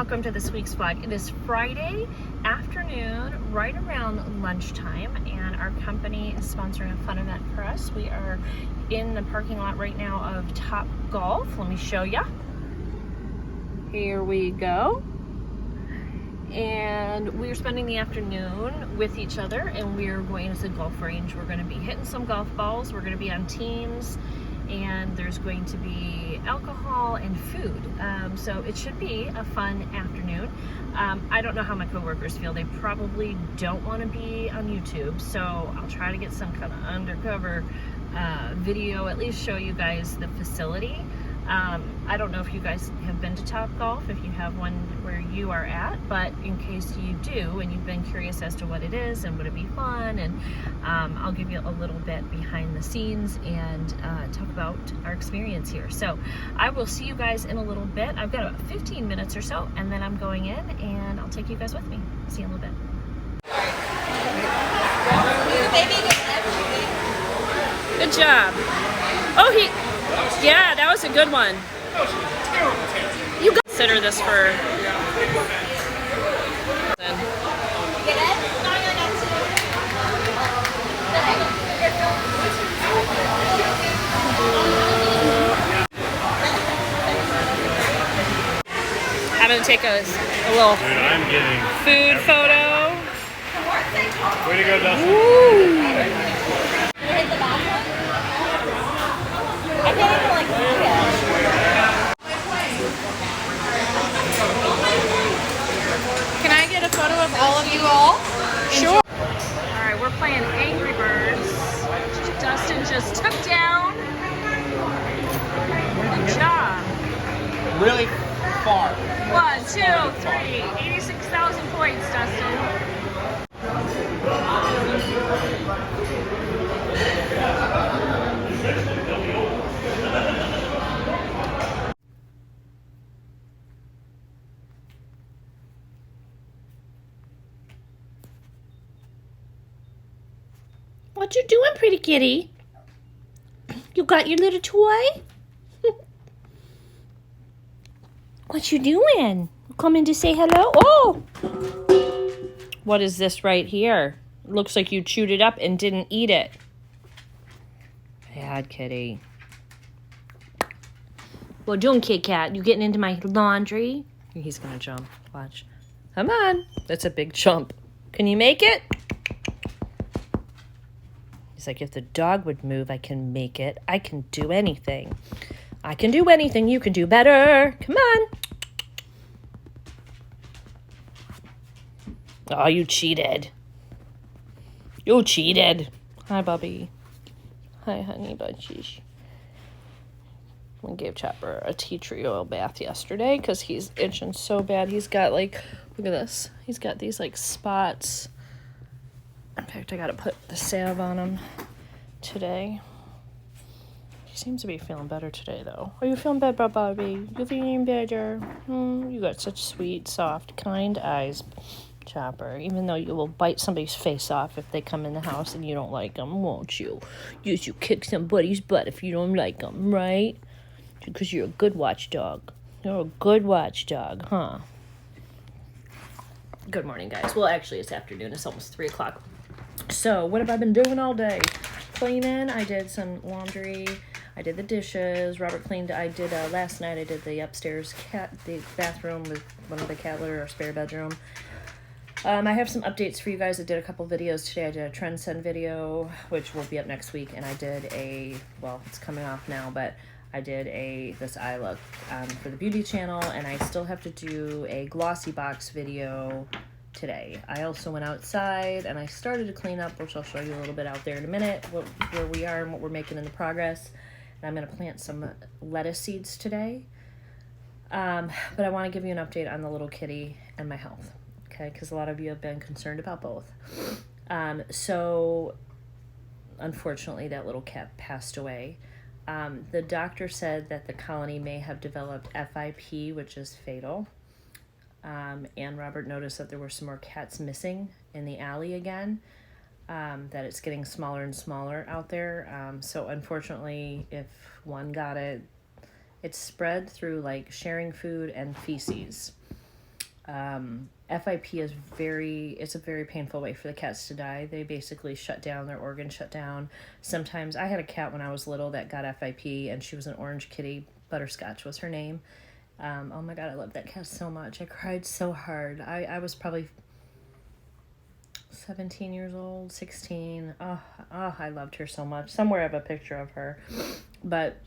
welcome to this week's vlog. It is Friday afternoon, right around lunchtime, and our company is sponsoring a fun event for us. We are in the parking lot right now of Topgolf. Let me show you. Here we go. And we're spending the afternoon with each other, and we're going to the golf range. We're going to be hitting some golf balls. We're going to be on teams, and there's going to be alcohol and food. So it should be a fun afternoon. I don't know how my coworkers feel. They probably don't want to be on YouTube, so I'll try to get some kind of undercover video, at least show you guys the facility. I don't know if you guys have been to Topgolf, if you have one where you are at, but in case you do and you've been curious as to what it is and would it be fun, and I'll give you a little bit behind the scenes and talk about our experience here. So I will see you guys in a little bit. I've got about 15 minutes or so, and then I'm going in and I'll take you guys with me. See you in a little bit. Good job. Oh, yeah, that was a good one. You consider this for. I'm gonna take a little food photo. Way to go, Dustin. Woo. Can I get a photo of all of you all? Sure. Alright, we're playing Angry Birds. Dustin just took down. Good job. Really far. 1, 2, 3. 86,000 points, Dustin. What you doing, pretty kitty? You got your little toy? What you doing? Coming to say hello? Oh! What is this right here? Looks like you chewed it up and didn't eat it. Bad kitty. What you doing, Kit Kat? You getting into my laundry? He's gonna jump. Watch. Come on. That's a big jump. Can you make it? He's like, if the dog would move, I can make it. I can do anything. I can do anything. You can do better. Come on. Oh, you cheated. You cheated. Hi, Bubby. Hi, honey bunchies. We gave Chopper a tea tree oil bath yesterday because he's itching so bad. He's got, like, look at this. He's got these, like, spots. In fact, I gotta put the salve on him today. He seems to be feeling better today, though. Are you feeling better, Bobby? You feeling better? You got such sweet, soft, kind eyes, Chopper. Even though you will bite somebody's face off if they come in the house and you don't like them, won't you? You kick somebody's butt if you don't like them, right? Because you're a good watchdog. You're a good watchdog, huh? Good morning, guys. Well, actually, it's afternoon. It's almost 3 o'clock. So, what have I been doing all day? Cleaning. I did some laundry. I did the dishes. Robert cleaned. Last night I did the upstairs the bathroom with one of the cat litter or spare bedroom. I have some updates for you guys. I did a couple videos today. I did a trend send video, which will be up next week, and I did it's coming off now, but I did this eye look for the beauty channel, and I still have to do a glossy box video today. I also went outside and I started to clean up, which I'll show you a little bit out there in a minute, where we are and what we're making in the progress. And I'm going to plant some lettuce seeds today. But I want to give you an update on the little kitty and my health, okay? Because a lot of you have been concerned about both. So unfortunately, that little cat passed away. The doctor said that the colony may have developed FIP, which is fatal. And Robert noticed that there were some more cats missing in the alley again, that it's getting smaller and smaller out there. So unfortunately, if one got it, it's spread through like sharing food and feces. FIP is it's a very painful way for the cats to die. They basically shut down, their organs shut down. Sometimes, I had a cat when I was little that got FIP, and she was an orange kitty. Butterscotch was her name. Oh my God, I love that cat so much. I cried so hard. I was probably 17 years old, 16. Oh, I loved her so much. Somewhere I have a picture of her. But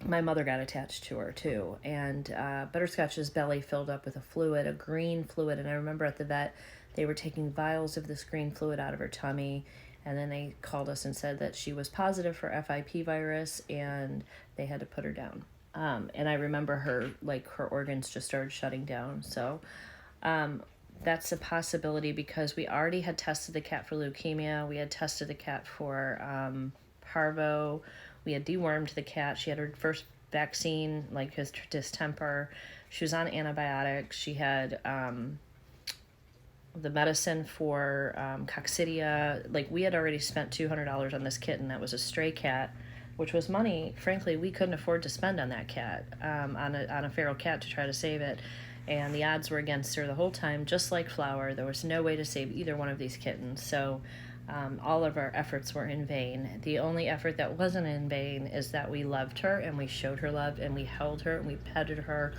my mother got attached to her too. And Butterscotch's belly filled up with a green fluid. And I remember at the vet, they were taking vials of this green fluid out of her tummy. And then they called us and said that she was positive for FIP virus and they had to put her down. And I remember her organs just started shutting down. So that's a possibility because we already had tested the cat for leukemia. We had tested the cat for parvo. We had dewormed the cat. She had her first vaccine, like his distemper. She was on antibiotics. She had the medicine for coccidia. Like, we had already spent $200 on this kitten that was a stray cat, which was money, frankly, we couldn't afford to spend on that cat, on a feral cat to try to save it. And the odds were against her the whole time, just like Flower. There was no way to save either one of these kittens. So all of our efforts were in vain. The only effort that wasn't in vain is that we loved her and we showed her love and we held her and we petted her.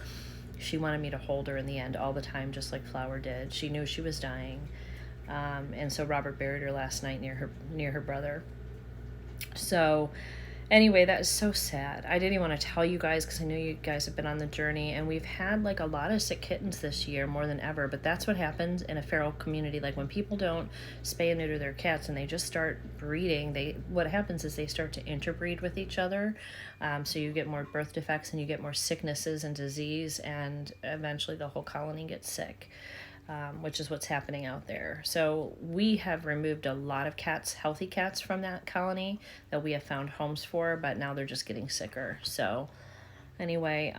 She wanted me to hold her in the end all the time, just like Flower did. She knew she was dying. And so Robert buried her last night near her brother. So anyway, that is so sad. I didn't even want to tell you guys because I know you guys have been on the journey, and we've had like a lot of sick kittens this year, more than ever. But that's what happens in a feral community. Like, when people don't spay and neuter their cats and they just start breeding, what happens is they start to interbreed with each other. So you get more birth defects and you get more sicknesses and disease, and eventually the whole colony gets sick. Which is what's happening out there. So we have removed a lot of cats, healthy cats, from that colony that we have found homes for, but now they're just getting sicker. So anyway,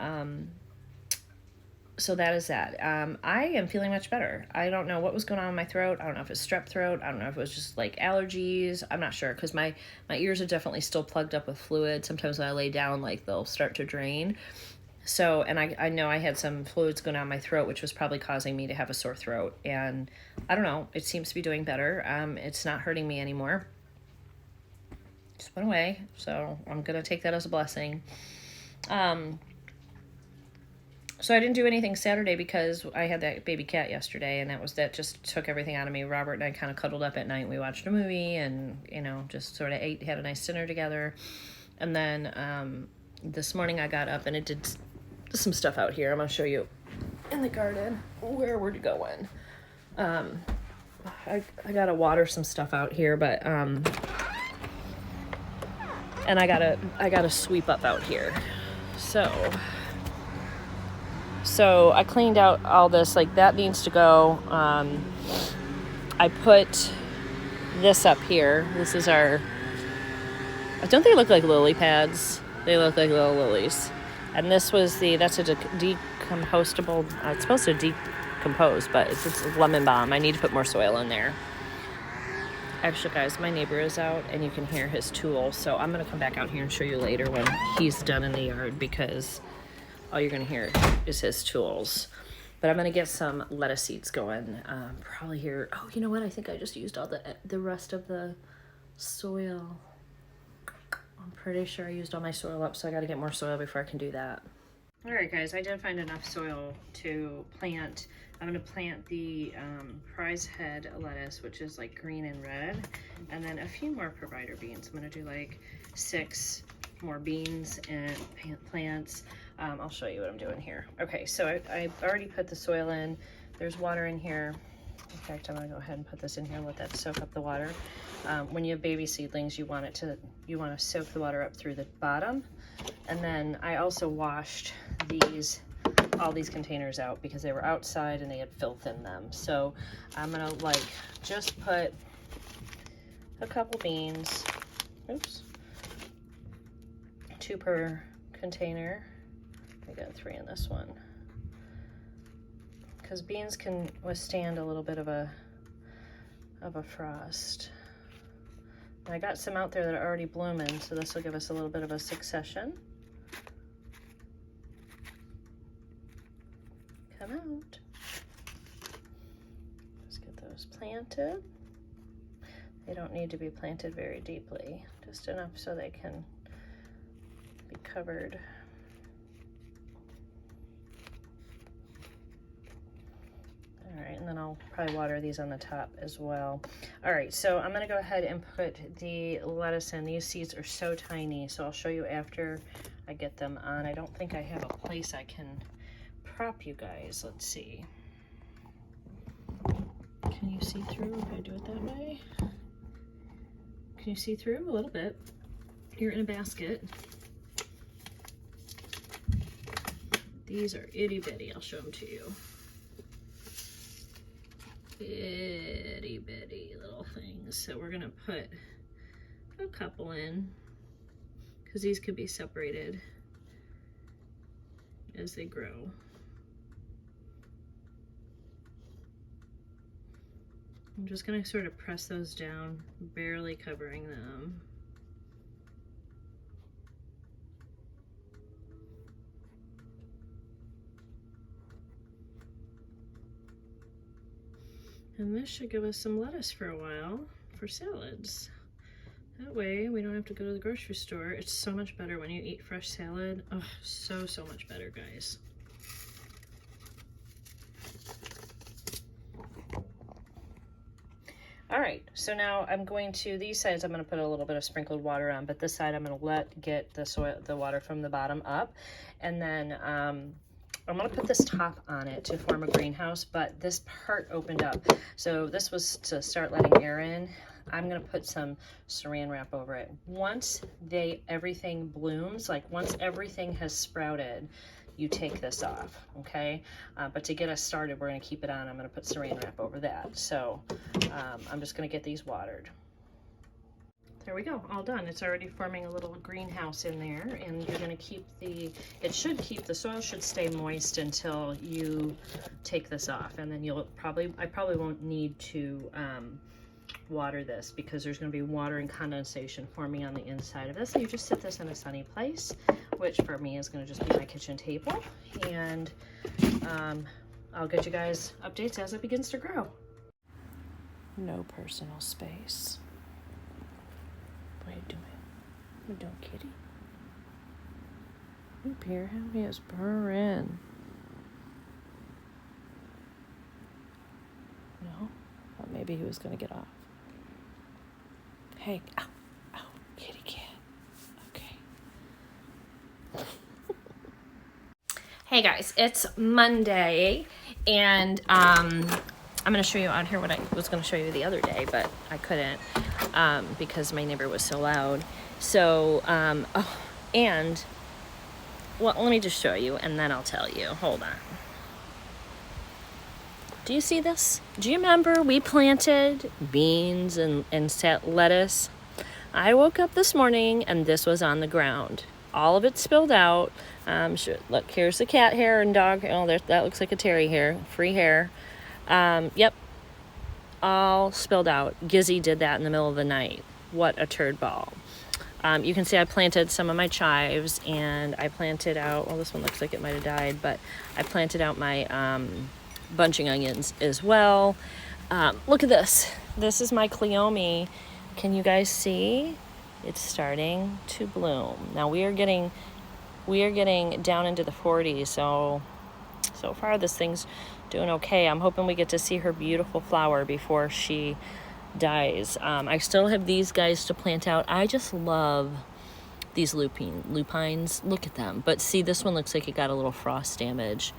so that is that. I am feeling much better. I don't know what was going on in my throat. I don't know if it's strep throat. I don't know if it was just like allergies. I'm not sure, because my ears are definitely still plugged up with fluid. Sometimes when I lay down, like, they'll start to drain. So, and I know I had some fluids going down my throat, which was probably causing me to have a sore throat. And I don't know, it seems to be doing better. It's not hurting me anymore. Just went away. So I'm going to take that as a blessing. So I didn't do anything Saturday because I had that baby cat yesterday, and that just took everything out of me. Robert and I kind of cuddled up at night. We watched a movie and, just sort of had a nice dinner together. And then this morning I got up and it did some stuff out here. I'm going to show you in the garden where we're going. I got to water some stuff out here, but and I got to sweep up out here. So I cleaned out all this, like that needs to go. I put this up here. This is don't they look like lily pads? They look like little lilies. And this was that's a decompostable, it's supposed to decompose, but it's lemon balm. I need to put more soil in there. Actually, guys, my neighbor is out and you can hear his tool. So I'm going to come back out here and show you later when he's done in the yard, because all you're going to hear is his tools. But I'm going to get some lettuce seeds going. Probably here. Oh, you know what? I think I just used all the rest of the soil. I'm pretty sure I used all my soil up, so I got to get more soil before I can do that. All right, guys, I did find enough soil to plant. I'm going to plant the prize head lettuce, which is like green and red, and then a few more provider beans. I'm going to do like 6 more beans and plants. I'll show you what I'm doing here. Okay, so I already put the soil in. There's water in here. In fact, I'm going to go ahead and put this in here and let that soak up the water. When you have baby seedlings, you want to soak the water up through the bottom. And then I also washed all these containers out because they were outside and they had filth in them. So I'm going to just put a couple beans. Oops. 2 per container. I got 3 in this one. Because beans can withstand a little bit of a frost. And I got some out there that are already blooming, so this will give us a little bit of a succession. Come out. planted. They don't need to be planted very deeply, just enough so they can be covered. All right, and then I'll probably water these on the top as well. All right, so I'm gonna go ahead and put the lettuce in. These seeds are so tiny, so I'll show you after I get them on. I don't think I have a place I can prop you guys. Let's see. Can you see through if I do it that way? Can you see through? A little bit. You're in a basket. These are itty bitty. I'll show them to you. Itty bitty little things. So we're gonna put a couple in because these could be separated as they grow. I'm just gonna sort of press those down, barely covering them. And this should give us some lettuce for a while for salads. That way we don't have to go to the grocery store. It's so much better when you eat fresh salad. Oh, so much better, guys. All right, so now I'm going to, these sides I'm gonna put a little bit of sprinkled water on, but this side I'm gonna get the water from the bottom up. And then I'm gonna put this top on it to form a greenhouse, but this part opened up. So this was to start letting air in. I'm gonna put some saran wrap over it. Once everything blooms, like once everything has sprouted, you take this off, okay? But to get us started, we're gonna keep it on. I'm gonna put saran wrap over that. So I'm just gonna get these watered. There we go, all done. It's already forming a little greenhouse in there, and you're gonna keep the soil should stay moist until you take this off, and then I probably won't need to water this because there's going to be water and condensation forming on the inside of this. So you just sit this in a sunny place, which for me is going to just be my kitchen table, and I'll get you guys updates as it begins to grow. No personal space. What are you doing? What are you doing, kitty? Up here, how he is purring. No? Well, maybe he was going to get off. Hey, ow, ow, kitty cat. Okay. Hey guys, it's Monday, and I'm going to show you out here what I was going to show you the other day, but I couldn't because my neighbor was so loud. So, and, well, let me just show you, and then I'll tell you. Hold on. Do you see this? Do you remember we planted beans and lettuce? I woke up this morning and this was on the ground. All of it spilled out. Look, here's the cat hair and dog. Oh, that looks like a Terry hair, free hair. Yep, all spilled out. Gizzy did that in the middle of the night. What a turd ball. You can see I planted some of my chives, and I planted out, well, this one looks like it might have died, but I planted out my bunching onions as well. Look at this. This is my cleome. Can you guys see? It's starting to bloom. Now we are getting down into the 40s, so far this thing's doing okay. I'm hoping we get to see her beautiful flower before she dies. I still have these guys to plant out. I just love these lupines. Look at them. But see, this one looks like it got a little frost damage.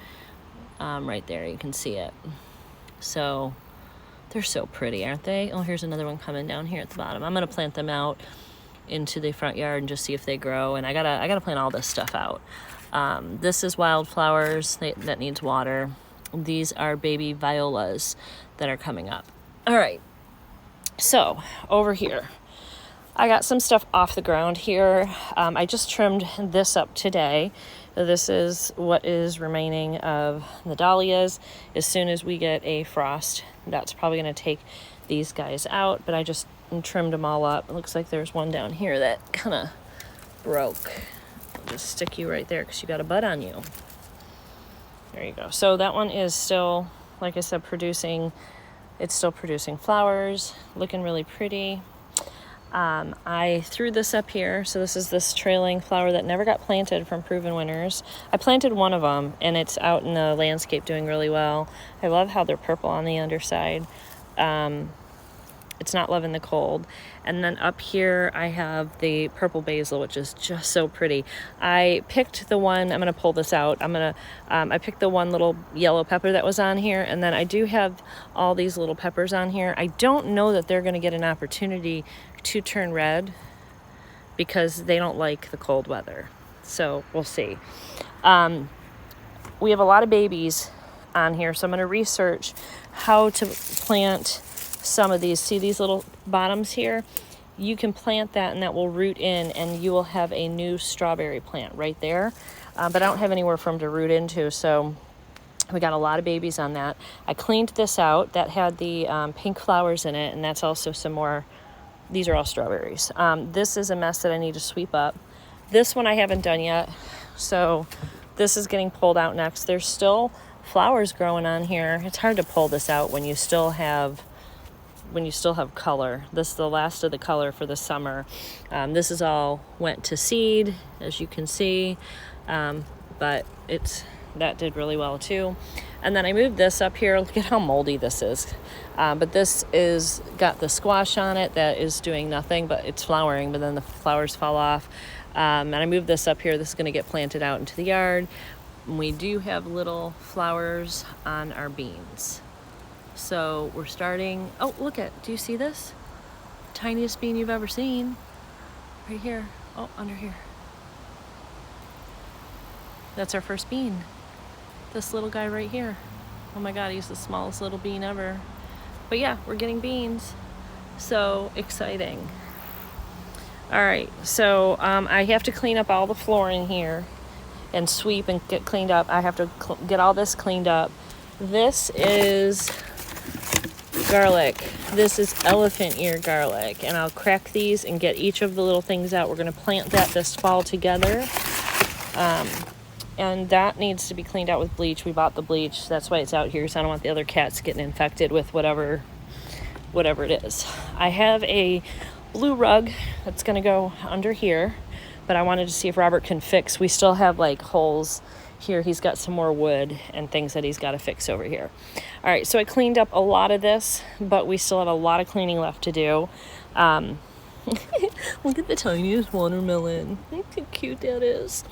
Right there, you can see it. So they're so pretty, aren't they? Oh, here's another one coming down here at the bottom. I'm gonna plant them out into the front yard and just see if they grow. And I gotta plant all this stuff out. This is wildflowers that needs water. These are baby violas that are coming up. All right. So over here, I got some stuff off the ground here. I just trimmed this up today. This is what is remaining of the dahlias. As soon as we get a frost, that's probably going to take these guys out, but I just trimmed them all up. It looks like there's one down here that kind of broke. I'll just stick you right there because you got a bud on you. There you go. So that one is still, like I said, producing It's still producing flowers, looking really pretty. I threw this up here. So this is this trailing flower that never got planted from Proven Winners. I planted one of them, and it's out in the landscape doing really well. I love how they're purple on the underside. It's not loving the cold. And then up here I have the purple basil, which is just so pretty. I picked the one, I'm gonna pull this out. I picked the one little yellow pepper that was on here, and then I do have all these little peppers on here. I don't know that they're gonna get an opportunity to turn red because they don't like the cold weather. So we'll see. We have a lot of babies on here, so I'm gonna research how to plant some of these. See these little bottoms here? You can plant that and that will root in, and you will have a new strawberry plant right there. But I don't have anywhere for them to root into, so we got a lot of babies on that. I cleaned this out. That had the pink flowers in it, and that's also some more. These are all strawberries. This is a mess that I need to sweep up. This one I haven't done yet, so this is getting pulled out next. There's still flowers growing on here. It's hard to pull this out when you still have color. This is the last of the color for the summer. This is all went to seed, as you can see, but that did really well too. And then I moved this up here. Look at how moldy this is. But this is got the squash on it that is doing nothing, but it's flowering, but then the flowers fall off. And I moved this up here. This is going to get planted out into the yard. And we do have little flowers on our beans. So we're starting. Oh, look do you see this? Tiniest bean you've ever seen. Right here. Oh, under here. That's our first bean. This little guy right here. Oh my God, he's the smallest little bean ever. But yeah, we're getting beans. So exciting. All right, so I have to clean up all the flooring here and sweep and get cleaned up. I have to get all this cleaned up. This is garlic. This is elephant ear garlic, and I'll crack these and get each of the little things out. We're going to plant that this fall together, and that needs to be cleaned out with bleach. We bought the bleach. That's why it's out here, so I don't want the other cats getting infected with whatever it is. I have a blue rug that's going to go under here, but I wanted to see if Robert can fix. We still have like holes here. He's got some more wood and things that he's got to fix over here. All right, so I cleaned up a lot of this, but we still have a lot of cleaning left to do. Look at the tiniest watermelon. Look how cute that is.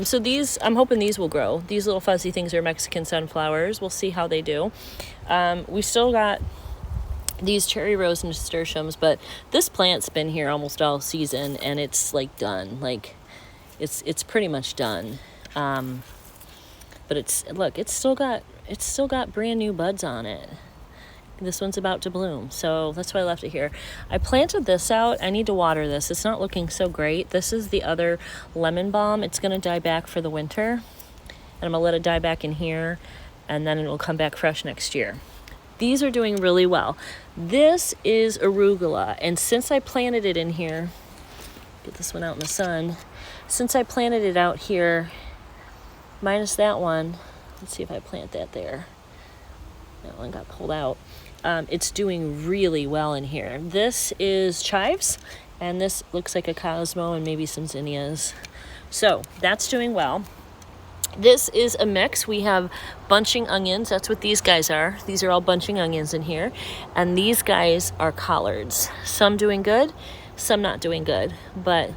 So these, I'm hoping these will grow. These little fuzzy things are Mexican sunflowers. We'll see how they do. We still got these cherry rose nasturtiums, but this plant's been here almost all season, and it's like done. Like it's pretty much done. But it's still got brand new buds on it. This one's about to bloom, so that's why I left it here. I planted this out. I need to water this. It's not looking so great. This is the other lemon balm. It's going to die back for the winter, and I'm going to let it die back in here, and then it will come back fresh next year. These are doing really well. This is arugula, and since I planted it in here, get this one out in the sun, since I planted it out here, minus that one, let's see if I plant that there. That one got pulled out. It's doing really well in here. This is chives, and this looks like a Cosmo and maybe some zinnias. So that's doing well. This is a mix. We have bunching onions. That's what these guys are. These are all bunching onions in here. And these guys are collards. Some doing good, some not doing good. But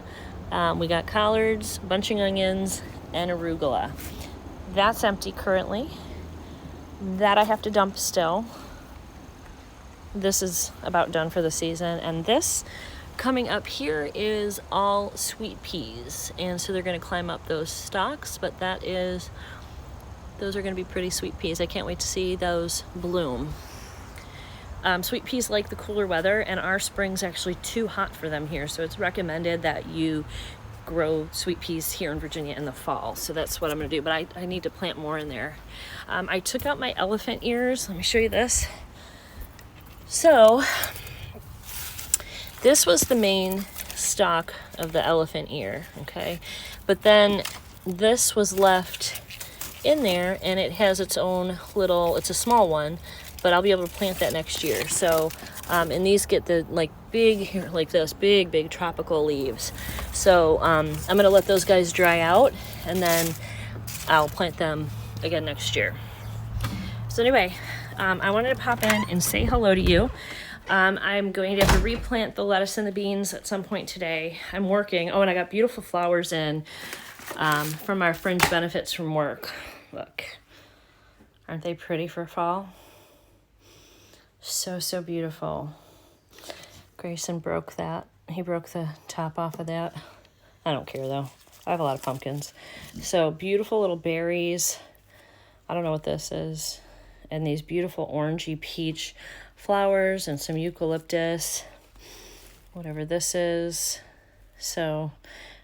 we got collards, bunching onions, and arugula. That's empty currently. That I have to dump still. This is about done for the season. And this coming up here is all sweet peas. And so they're going to climb up those stalks, but those are going to be pretty sweet peas. I can't wait to see those bloom. Sweet peas like the cooler weather, and our spring's actually too hot for them here. So it's recommended that you grow sweet peas here in Virginia in the fall. So that's what I'm going to do, but I need to plant more in there. I took out my elephant ears. Let me show you this. So this was the main stalk of the elephant ear, okay? But then this was left in there, and it has its own little, it's a small one, but I'll be able to plant that next year. So, and these get the like big, like this big tropical leaves. So I'm gonna let those guys dry out, and then I'll plant them again next year. So anyway, I wanted to pop in and say hello to you. I'm going to have to replant the lettuce and the beans at some point today. I'm working. Oh, and I got beautiful flowers in from our fringe benefits from work. Look, aren't they pretty for fall? So beautiful. Grayson broke that. He broke the top off of that. I don't care though. I have a lot of pumpkins. So beautiful little berries. I don't know what this is. And these beautiful orangey peach flowers and some eucalyptus, whatever this is. So,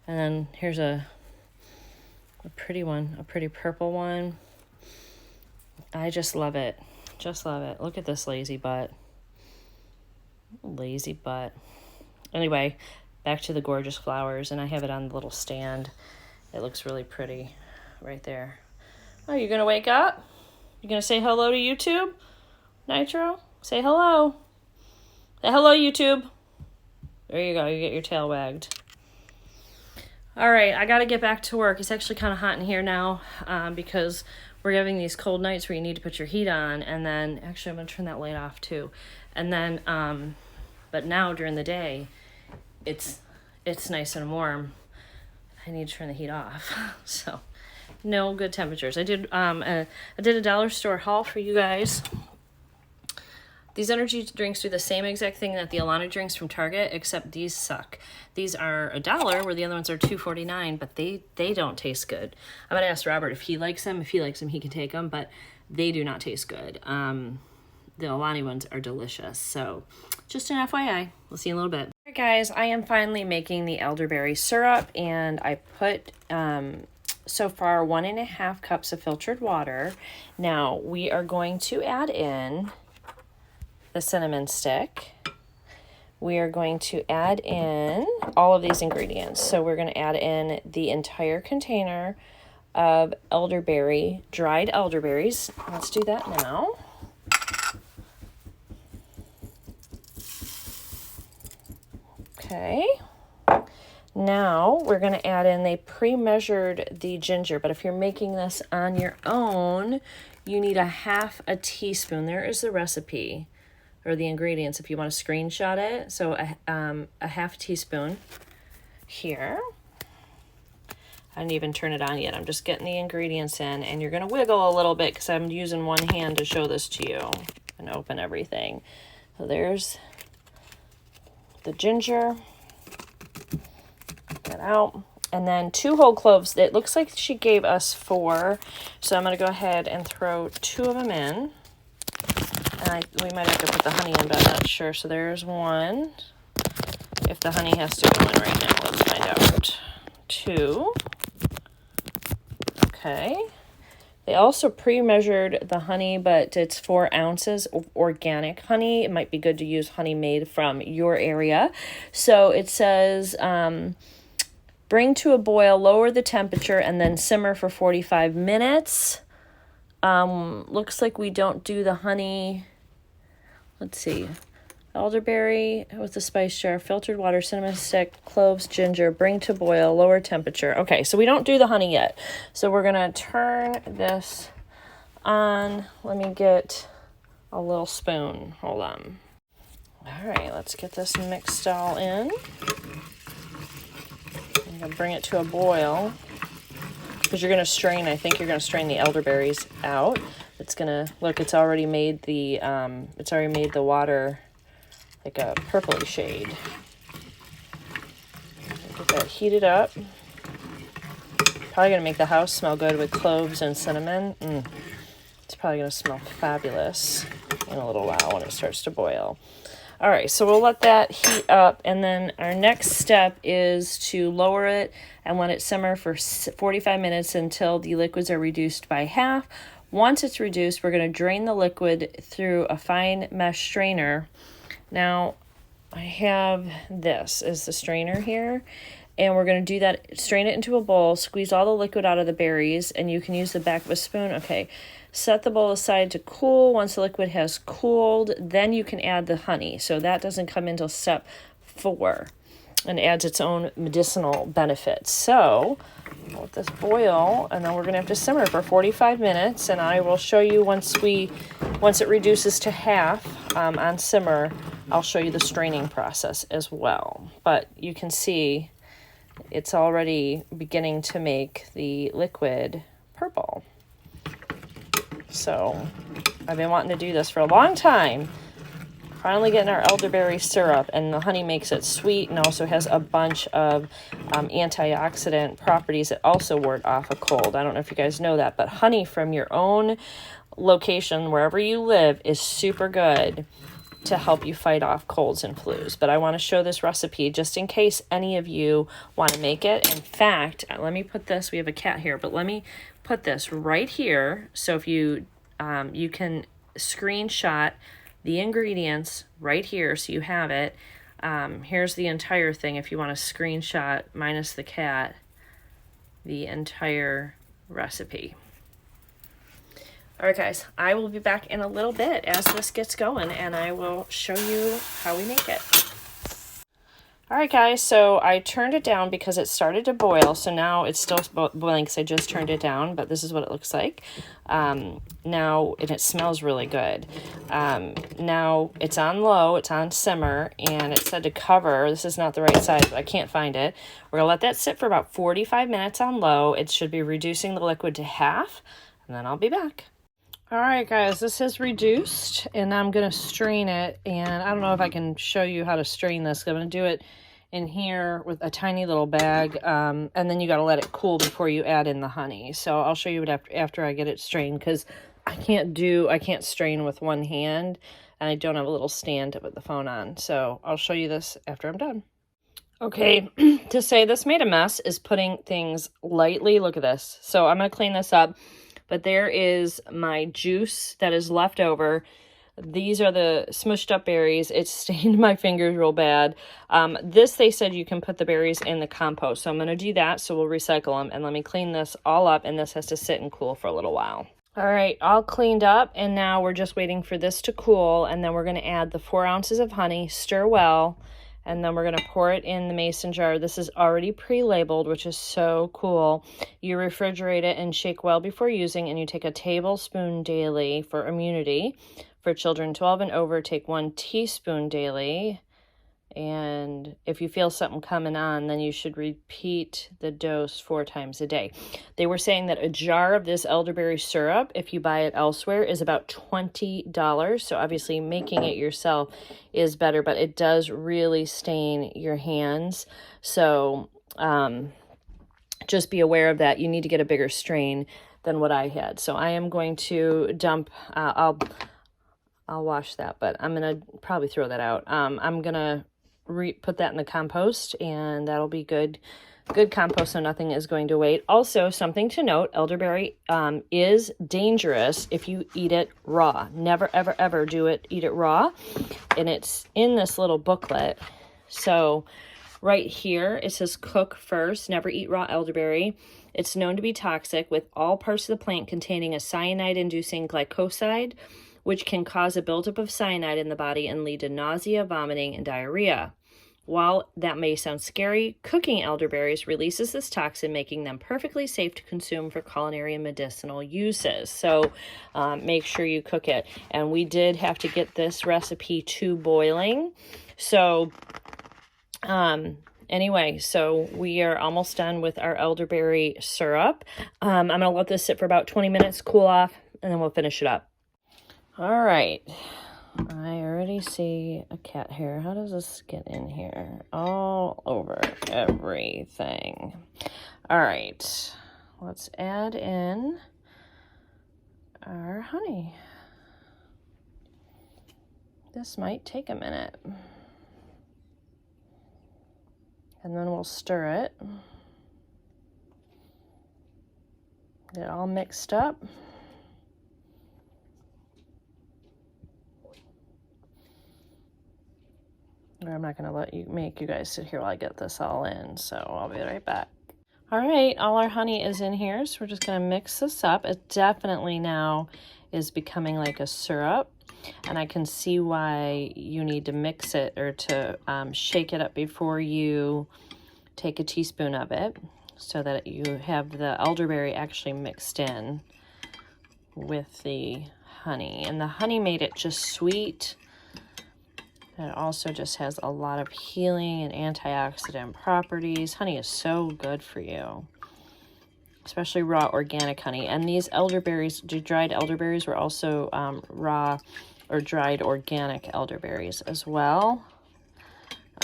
and then here's a pretty one, a pretty purple one. I just love it. Just love it. Look at this lazy butt. Lazy butt. Anyway, back to the gorgeous flowers, and I have it on the little stand. It looks really pretty right there. Oh, you're gonna wake up? You gonna say hello to YouTube? Nitro? Say hello. Say hello, YouTube. There you go. You get your tail wagged. All right, I got to get back to work. It's actually kind of hot in here now because we're having these cold nights where you need to put your heat on. And then, actually, I'm going to turn that light off too. And then, but now during the day, it's nice and warm. I need to turn the heat off. So, no good temperatures. I did a dollar store haul for you guys. These energy drinks do the same exact thing that the Alana drinks from Target, except these suck. These are $1, where the other ones are $2.49, but they don't taste good. I'm gonna ask Robert if he likes them. If he likes them, he can take them, but they do not taste good. The Alani ones are delicious. So just an FYI, we'll see you in a little bit. All right, guys, I am finally making the elderberry syrup, and I put so far 1.5 cups of filtered water. Now we are going to add in the cinnamon stick. We are going to add in all of these ingredients. So we're going to add in the entire container of elderberry, dried elderberries. Let's do that now. Okay. Now we're going to add in, they pre-measured the ginger, but if you're making this on your own, you need 1/2 teaspoon. There is the recipe, or the ingredients if you want to screenshot it. So a 1/2 teaspoon here. I didn't even turn it on yet. I'm just getting the ingredients in, and you're going to wiggle a little bit because I'm using one hand to show this to you and open everything. So there's the ginger. Get that out. And then 2 whole cloves. It looks like she gave us 4. So I'm going to go ahead and throw 2 of them in. And we might have to put the honey in, but I'm not sure. So there's 1. If the honey has to go in right now, let's find out. 2. Okay. They also pre-measured the honey, but it's 4 ounces of organic honey. It might be good to use honey made from your area. So it says, bring to a boil, lower the temperature, and then simmer for 45 minutes. Looks like we don't do the honey. Let's see. Elderberry with the spice jar, filtered water, cinnamon stick, cloves, ginger, bring to boil, lower temperature. Okay, so we don't do the honey yet. So we're going to turn this on. Let me get a little spoon. Hold on. All right, let's get this mixed all in. I'm going to bring it to a boil because you're going to strain, I think you're going to strain the elderberries out. It's going to, look, it's already made the water like a purpley shade. Get that heated up. Probably gonna make the house smell good with cloves and cinnamon. It's probably gonna smell fabulous in a little while when it starts to boil. All right, so we'll let that heat up, and then our next step is to lower it and let it simmer for 45 minutes until the liquids are reduced by half. Once it's reduced, we're gonna drain the liquid through a fine mesh strainer. Now, I have this is the strainer here, And we're going to do that, strain it into a bowl, squeeze all the liquid out of the berries, and you can use the back of a spoon. Okay, set the bowl aside to cool. Once the liquid has cooled, then you can add the honey. So that doesn't come until step 4 and adds its own medicinal benefits. So I'll let this boil, and then we're going to have to simmer for 45 minutes, and I will show you once it reduces to half on simmer, I'll show you the straining process as well. But you can see it's already beginning to make the liquid purple. So I've been wanting to do this for a long time. Finally getting our elderberry syrup, and the honey makes it sweet and also has a bunch of antioxidant properties that also ward off a cold. I don't know if you guys know that, but honey from your own location, wherever you live, is super good to help you fight off colds and flus. But I want to show this recipe just in case any of you want to make it. In fact, let me put this, we have a cat here, but let me put this right here. So if you you can screenshot the ingredients right here so you have it. Here's the entire thing if you want to screenshot, minus the cat, the entire recipe. All right, guys, I will be back in a little bit as this gets going, and I will show you how we make it. All right, guys, so I turned it down because it started to boil, so now it's still boiling because I just turned it down, but this is what it looks like. Now, and it smells really good. Now, it's on low, it's on simmer, and it said to cover. This is not the right size, but I can't find it. We're going to let that sit for about 45 minutes on low. It should be reducing the liquid to half, and then I'll be back. All right, guys, this is reduced, and I'm going to strain it, and I don't know if I can show you how to strain this. I'm going to do it in here with a tiny little bag, and then you got to let it cool before you add in the honey. So I'll show you it after I get it strained, because I can't strain with one hand, and I don't have a little stand to put the phone on. So I'll show you this after I'm done. Okay, to say this made a mess is putting things lightly. Look at this. So I'm going to clean this up. But there is my juice that is left over. These are the smushed up berries. It stained my fingers real bad. This, they said you can put the berries in the compost. So I'm going to do that. So we'll recycle them. And let me clean this all up. And this has to sit and cool for a little while. All right, all cleaned up. And now we're just waiting for this to cool. And then we're going to add the 4 ounces of honey. Stir well. And then we're going to pour it in the mason jar. This is already pre-labeled, which is so cool. You refrigerate it and shake well before using, and you take a tablespoon daily for immunity. For children 12 and over, take 1 teaspoon daily. And if you feel something coming on, then you should repeat the dose 4 times a day. They were saying that a jar of this elderberry syrup, if you buy it elsewhere, is about $20. So obviously making it yourself is better, but it does really stain your hands. So just be aware of that. You need to get a bigger strain than what I had. So I am going to dump, I'll wash that, but I'm going to probably throw that out. I'm going to put that in the compost, and that'll be good compost, so nothing is going to wait. Also, something to note, elderberry is dangerous if you eat it raw. Never, ever, ever eat it raw. And it's in this little booklet. So right here, it says cook first, never eat raw elderberry. It's known to be toxic, with all parts of the plant containing a cyanide-inducing glycoside, which can cause a buildup of cyanide in the body and lead to nausea, vomiting, and diarrhea. While that may sound scary, cooking elderberries releases this toxin, making them perfectly safe to consume for culinary and medicinal uses. So make sure you cook it. And we did have to get this recipe to boiling. So anyway, so we are almost done with our elderberry syrup. I'm going to let this sit for about 20 minutes, cool off, and then we'll finish it up. All right, I already see a cat hair. How does this get in here? All over everything. All right, let's add in our honey. This might take a minute. And then we'll stir it. Get it all mixed up. I'm not gonna let you make you guys sit here while I get this all in, so I'll be right back. All right, all our honey is in here, so we're just gonna mix this up. It definitely now is becoming like a syrup, and I can see why you need to mix it or to shake it up before you take a teaspoon of it, so that you have the elderberry actually mixed in with the honey. And the honey made it just sweet. It also just has a lot of healing and antioxidant properties. Honey is so good for you, especially raw organic honey. And these elderberries, dried elderberries, were also raw or dried organic elderberries as well.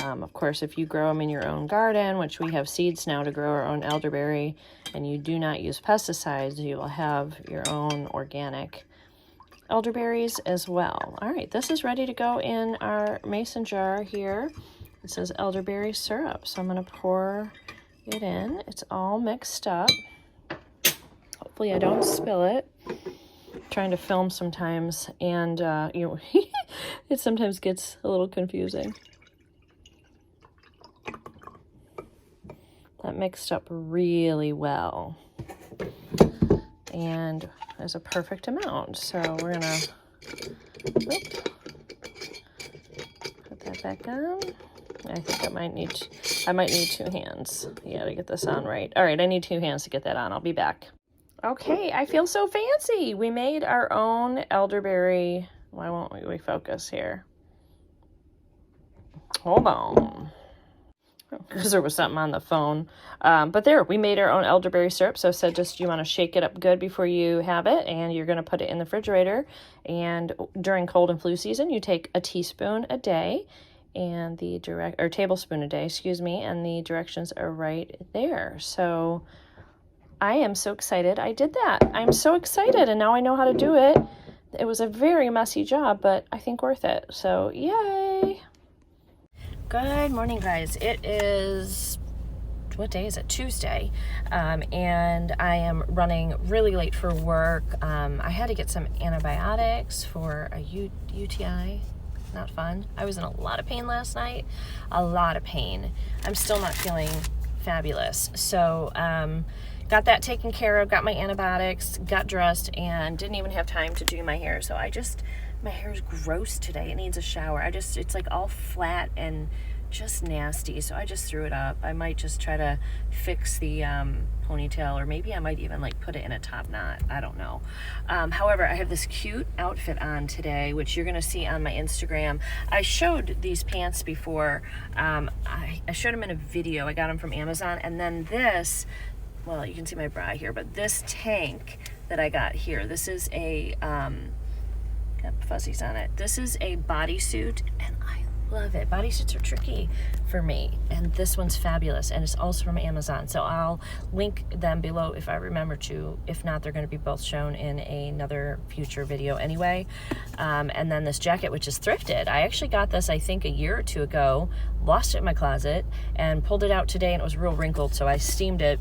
Of course, if you grow them in your own garden, which we have seeds now to grow our own elderberry, and you do not use pesticides, you will have your own organic elderberries as well. All right, this is ready to go in our mason jar here. It says elderberry syrup, so I'm going to pour it in. It's all mixed up. Hopefully I don't spill it. I'm trying to film sometimes, and it sometimes gets a little confusing. That mixed up really well, and there's a perfect amount. So we're gonna put that back on. I think I might need 2 hands. Yeah, to get this on right. All right, I need 2 hands to get that on. I'll be back. Okay, I feel so fancy. We made our own elderberry. Why won't we focus here? Hold on. Because there was something on the phone. But there, we made our own elderberry syrup. So I said just you want to shake it up good before you have it, and you're going to put it in the refrigerator. And during cold and flu season, you take a teaspoon a day, and tablespoon a day, excuse me, and the directions are right there. So I am so excited I did that. I'm so excited, and now I know how to do it. It was a very messy job, but I think worth it. So yay! Good morning, guys. It is, what day is it? Tuesday. And I am running really late for work. I had to get some antibiotics for a UTI. Not fun. I was in a lot of pain last night. A lot of pain. I'm still not feeling fabulous. So, got that taken care of, got my antibiotics, got dressed, and didn't even have time to do my hair. So my hair is gross today. It needs a shower. It's like all flat and just nasty. So I just threw it up. I might just try to fix the ponytail, or maybe I might even like put it in a top knot. I don't know. However, I have this cute outfit on today, which you're going to see on my Instagram. I showed these pants before. I showed them in a video. I got them from Amazon. And then this, well, you can see my bra here, but this tank that I got here, this is a got fuzzies on it. This is a bodysuit, and I love it. Bodysuits are tricky for me, and this one's fabulous, and it's also from Amazon. So I'll link them below if I remember to. If not, they're going to be both shown in another future video anyway. And then this jacket, which is thrifted. I actually got this, I think, a year or 2 ago, lost it in my closet, and pulled it out today, and it was real wrinkled, so I steamed it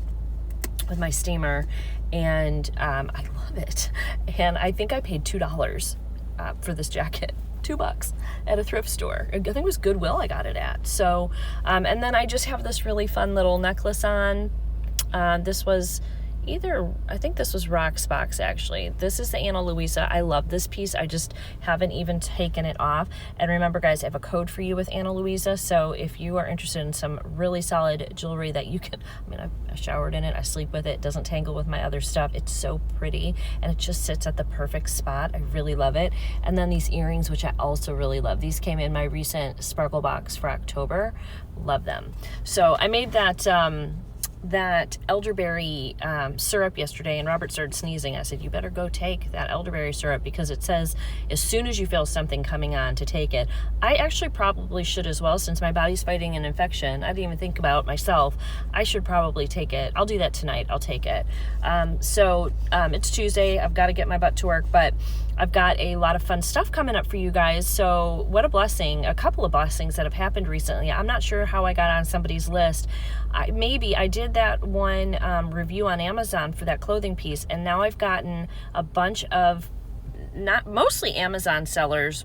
with my steamer, and I love it. And I think I paid $2 for this jacket. $2 at a thrift store. I think it was Goodwill I got it at. So, and then I just have this really fun little necklace on. This was I think this was Rocksbox actually. This is the Ana Luisa. I love this piece. I just haven't even taken it off. And remember, guys, I have a code for you with Ana Luisa. So if you are interested in some really solid jewelry that you can, I showered in it, I sleep with it, it doesn't tangle with my other stuff. It's so pretty, and it just sits at the perfect spot. I really love it. And then these earrings, which I also really love. These came in my recent Sparkle box for October. Love them. So I made that elderberry syrup yesterday, and Robert started sneezing. I said, you better go take that elderberry syrup, because it says as soon as you feel something coming on to take it. I actually probably should as well, since my body's fighting an infection. I didn't even think about myself. I should probably take it. I'll do that tonight. I'll take it. So it's Tuesday. I've got to get my butt to work, but I've got a lot of fun stuff coming up for you guys. So what a blessing. A couple of blessings that have happened recently. I'm not sure how I got on somebody's list. Maybe I did that one review on Amazon for that clothing piece, and now I've gotten a bunch of mostly Amazon sellers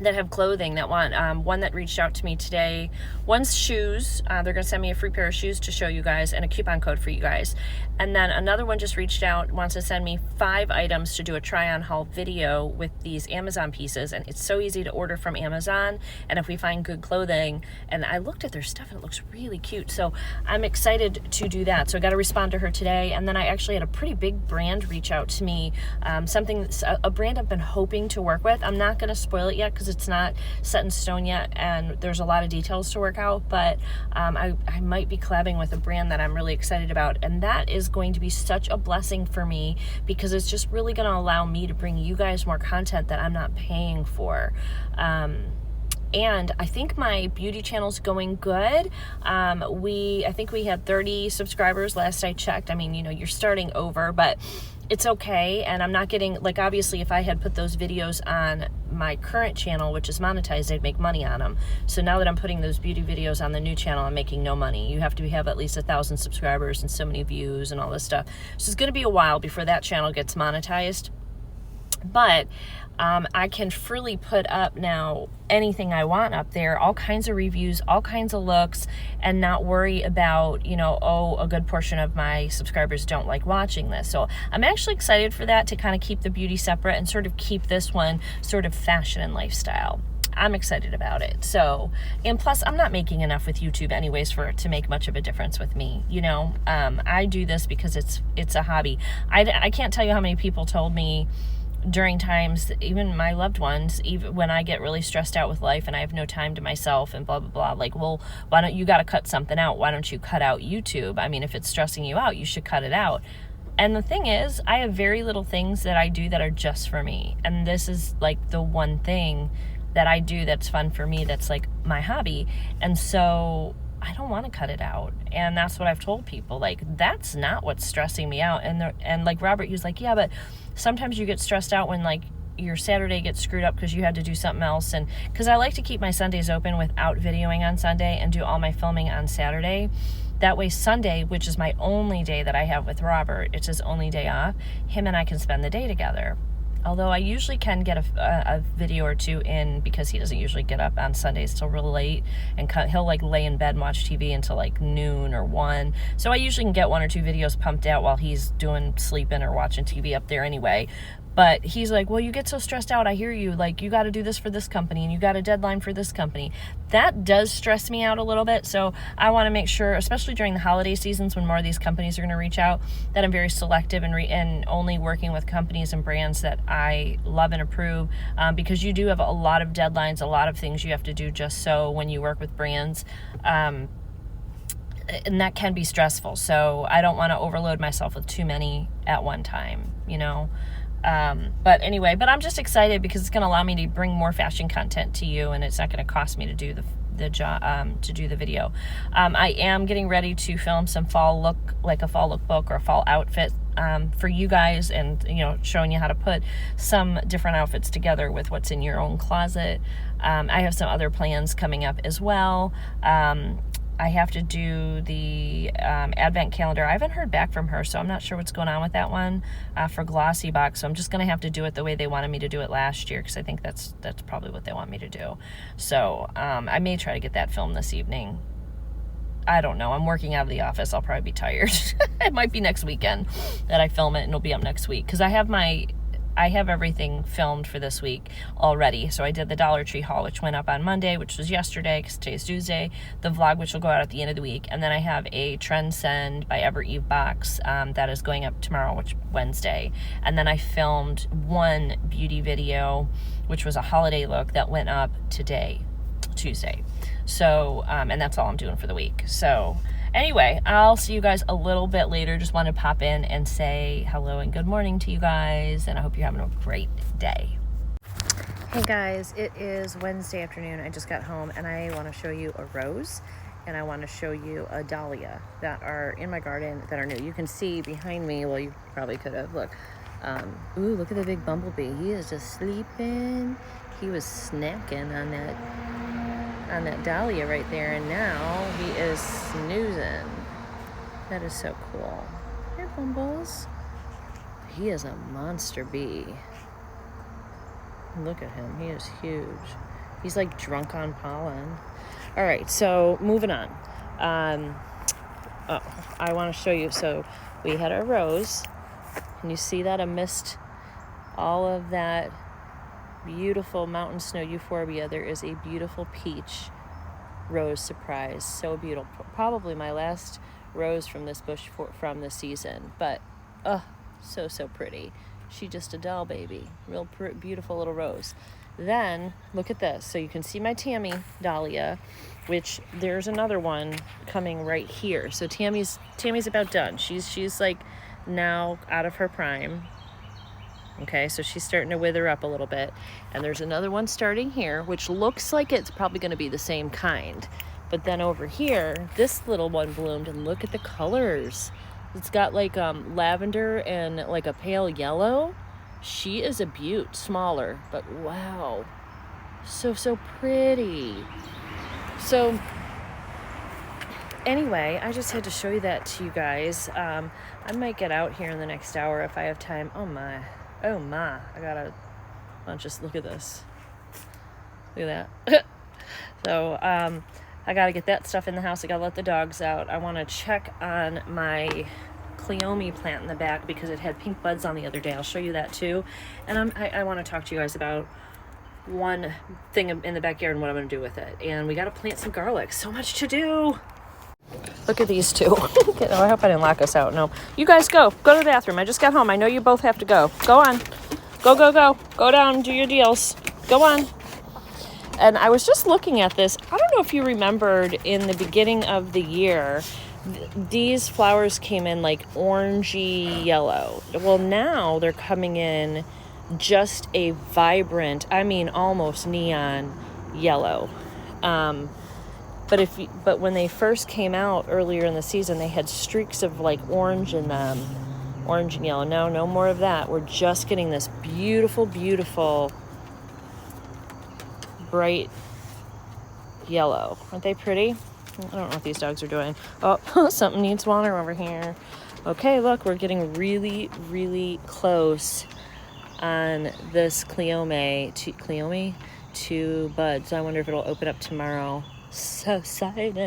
that have clothing that want, one that reached out to me today. One's shoes. They're going to send me a free pair of shoes to show you guys and a coupon code for you guys. And then another one just reached out, wants to send me 5 items to do a try on haul video with these Amazon pieces. And it's so easy to order from Amazon. And if we find good clothing, and I looked at their stuff and it looks really cute. So I'm excited to do that. So I got to respond to her today. And then I actually had a pretty big brand reach out to me. A brand I've been hoping to work with. I'm not going to spoil it yet because it's not set in stone yet and there's a lot of details to work out, but I might be collabing with a brand that I'm really excited about, and that is going to be such a blessing for me because it's just really going to allow me to bring you guys more content that I'm not paying for. And I think my beauty channel's going good. I think we had 30 subscribers last I checked. I mean, you know, you're starting over, but it's okay. And I'm not getting, like, obviously if I had put those videos on my current channel, which is monetized, I'd make money on them. So now that I'm putting those beauty videos on the new channel, I'm making no money. You have to have at least 1,000 subscribers and so many views and all this stuff. So it's going to be a while before that channel gets monetized. But I can freely put up now anything I want up there, all kinds of reviews, all kinds of looks, and not worry about, you know, oh, a good portion of my subscribers don't like watching this. So I'm actually excited for that, to kind of keep the beauty separate and sort of keep this one sort of fashion and lifestyle. I'm excited about it. So, and plus I'm not making enough with YouTube anyways for it to make much of a difference with me. You know, I do this because it's a hobby. I can't tell you how many people told me during times, even my loved ones, even when I get really stressed out with life and I have no time to myself and blah, blah, blah, like, well, why don't you got to cut something out? Why don't you cut out YouTube? I mean, if it's stressing you out, you should cut it out. And the thing is, I have very little things that I do that are just for me. And this is like the one thing that I do that's fun for me, that's like my hobby. And so I don't want to cut it out. And that's what I've told people. Like, that's not what's stressing me out. And like Robert, he was like, yeah, but sometimes you get stressed out when like your Saturday gets screwed up because you had to do something else. And because I like to keep my Sundays open without videoing on Sunday and do all my filming on Saturday. That way Sunday, which is my only day that I have with Robert, it's his only day off, him and I can spend the day together. Although I usually can get a video or two in, because he doesn't usually get up on Sundays till real late, and he'll like lay in bed and watch TV until like noon or 1. So I usually can get 1 or 2 videos pumped out while he's sleeping or watching TV up there anyway. But he's like, well, you get so stressed out. I hear you. Like, you got to do this for this company and you got a deadline for this company. That does stress me out a little bit. So I want to make sure, especially during the holiday seasons when more of these companies are going to reach out, that I'm very selective and only working with companies and brands that I love and approve. Because you do have a lot of deadlines, a lot of things you have to do just so when you work with brands. And that can be stressful. So I don't want to overload myself with too many at one time, you know. But anyway, I'm just excited because it's going to allow me to bring more fashion content to you, and it's not going to cost me to do the job, to do the video. I am getting ready to film some fall lookbook or a fall outfit, for you guys, and, you know, showing you how to put some different outfits together with what's in your own closet. I have some other plans coming up as well. I have to do the advent calendar. I haven't heard back from her, so I'm not sure what's going on with that one for Glossy Box. So I'm just going to have to do it the way they wanted me to do it last year, because I think that's probably what they want me to do. So I may try to get that filmed this evening. I don't know. I'm working out of the office. I'll probably be tired. It might be next weekend that I film it, and it'll be up next week, because I have everything filmed for this week already. So I did the Dollar Tree haul, which went up on Monday, which was yesterday, because today's Tuesday. The vlog, which will go out at the end of the week. And then I have a Trend Send by Ever Eve box that is going up tomorrow, which Wednesday. And then I filmed one beauty video, which was a holiday look, that went up today, Tuesday. So, and that's all I'm doing for the week. So anyway, I'll see you guys a little bit later. Just want to pop in and say hello and good morning to you guys, and I hope you're having a great day. Hey guys, it is Wednesday afternoon. I just got home, and I want to show you a rose, and I want to show you a dahlia that are in my garden that are new. You can see behind me, well, you probably could have, look. Ooh, look at the big bumblebee. He is just sleeping. He was snacking on that dahlia right there, and now he is snoozing. That is so cool. Here, Bumbles. He is a monster bee. Look at him. He is huge. He's like drunk on pollen. All right, so moving on. I want to show you. So we had our rose. Can you see that? I missed all of that beautiful mountain snow euphorbia. There is a beautiful peach rose surprise. So beautiful. Probably my last rose from this bush from this season. But, so pretty. She just a doll baby. Real beautiful little rose. Then, look at this. So you can see my Tammy dahlia, which there's another one coming right here. So Tammy's about done. She's like now out of her prime. Okay, so she's starting to wither up a little bit. And there's another one starting here, which looks like it's probably going to be the same kind. But then over here, this little one bloomed, and look at the colors. It's got like lavender and like a pale yellow. She is a beaut, smaller, but wow, so pretty. So anyway, I just had to show you that to you guys. I might get out here in the next hour if I have time. Oh my, I got a bunch of, look at this. Look at that. So I got to get that stuff in the house. I got to let the dogs out. I want to check on my Cleome plant in the back because it had pink buds on the other day. I'll show you that too. And I want to talk to you guys about one thing in the backyard and what I'm going to do with it. And we got to plant some garlic. So much to do. Look at these two. Oh, I hope I didn't lock us out. No. You guys go. Go to the bathroom. I just got home. I know you both have to go. Go on. Go. Go down. Do your deals. Go on. And I was just looking at this. I don't know if you remembered in the beginning of the year, these flowers came in like orangey yellow. Well, now they're coming in just a vibrant, I mean almost neon yellow. But when they first came out earlier in the season, they had streaks of like orange in them, orange and yellow. No more of that. We're just getting this beautiful bright yellow. Aren't they pretty? I don't know what these dogs are doing. Oh, something needs water over here. Okay, look, we're getting really close on this Cleome to buds. I wonder if it'll open up tomorrow. So excited.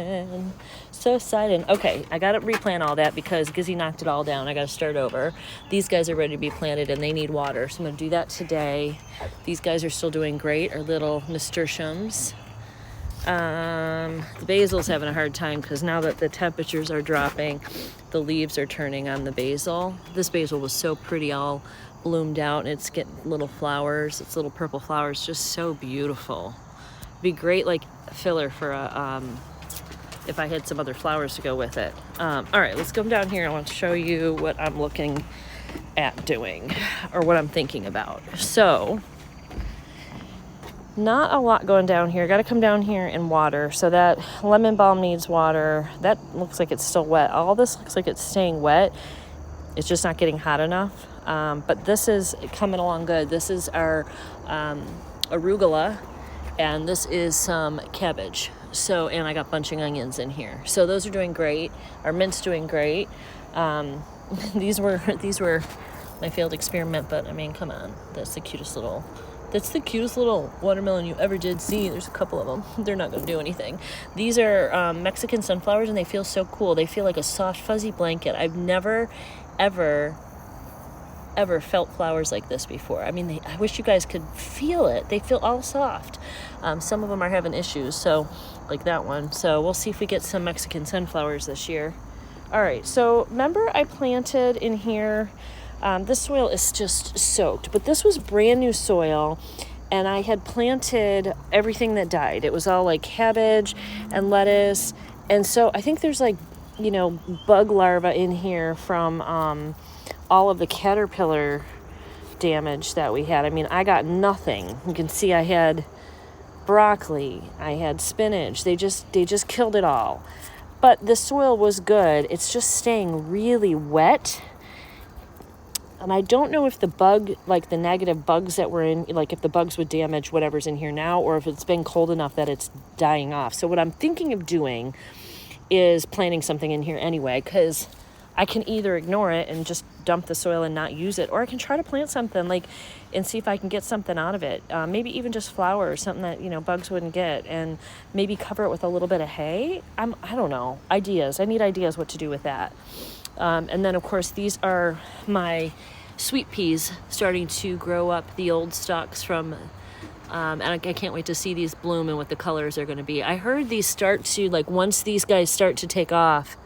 Okay, I gotta replant all that because Gizzy knocked it all down. I gotta start over. These guys are ready to be planted and they need water, so I'm gonna do that today. These guys are still doing great, our little nasturtiums. The basil's having a hard time because now that the temperatures are dropping, the leaves are turning on the basil. This basil was so pretty, all bloomed out, and it's getting little flowers. It's little purple flowers, just so beautiful. It'd be great like filler for a if I had some other flowers to go with it. All right, let's come down here. I want to show you what I'm looking at doing or what I'm thinking about. So not a lot going down here. Got to come down here and water. So that lemon balm needs water. That looks like it's still wet. All this looks like it's staying wet. It's just not getting hot enough. But this is coming along good. This is our arugula, and this is some cabbage. So, and I got bunching onions in here. So those are doing great. Our mint's doing great. These were my failed experiment, but I mean, come on. That's the cutest little watermelon you ever did see. There's a couple of them. They're not going to do anything. These are Mexican sunflowers, and they feel so cool. They feel like a soft, fuzzy blanket. I've never, ever felt flowers like this before. I mean, I wish you guys could feel it. They feel all soft. Some of them are having issues, so like that one. So we'll see if we get some Mexican sunflowers this year. All right, so remember I planted in here. This soil is just soaked, but this was brand new soil, and I had planted everything that died. It was all like cabbage and lettuce, and so I think there's like, bug larvae in here from all of the caterpillar damage that we had. I mean, I got nothing. You can see I had broccoli, I had spinach. They just killed it all. But the soil was good. It's just staying really wet. And I don't know if the bug, like the negative bugs that were in, like if the bugs would damage whatever's in here now, or if it's been cold enough that it's dying off. So what I'm thinking of doing is planting something in here anyway, because I can either ignore it and just dump the soil and not use it, or I can try to plant something like and see if I can get something out of it. Maybe even just flowers, something that, you know, bugs wouldn't get, and maybe cover it with a little bit of hay. I don't know. Ideas. I need ideas what to do with that. And then, of course, these are my sweet peas starting to grow up the old stalks from, and I can't wait to see these bloom and what the colors are going to be. I heard these start to, like, once these guys start to take off,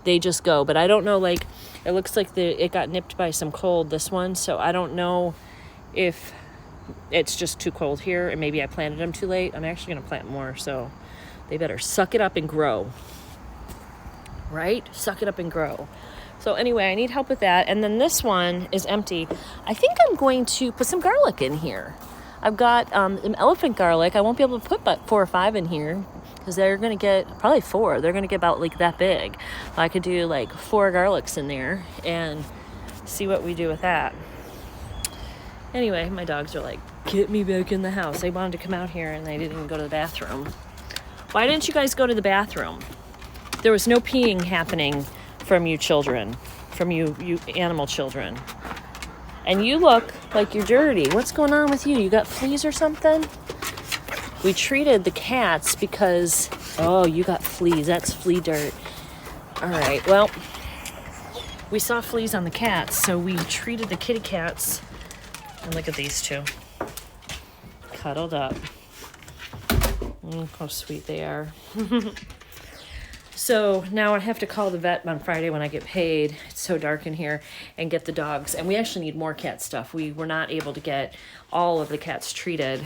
they just go. But I don't know, like, it looks like it got nipped by some cold, this one, so I don't know if it's just too cold here and maybe I planted them too late. I'm actually going to plant more, so they better suck it up and grow. Right? Suck it up and grow. So anyway, I need help with that. And then this one is empty. I think I'm going to put some garlic in here. I've got some elephant garlic. I won't be able to put but 4 or 5 in here because they're going to get probably 4. They're going to get about like that big. I could do like 4 garlics in there and see what we do with that. Anyway, my dogs are like, get me back in the house. They wanted to come out here and they didn't even go to the bathroom. Why didn't you guys go to the bathroom? There was no peeing happening from you children, from you animal children. And you look like you're dirty. What's going on with you? You got fleas or something? We treated the cats because, oh, you got fleas. That's flea dirt. All right, well, we saw fleas on the cats, so we treated the kitty cats. And look at these two. Cuddled up. How sweet they are. So now I have to call the vet on Friday when I get paid. It's so dark in here, and get the dogs. And we actually need more cat stuff. We were not able to get all of the cats treated.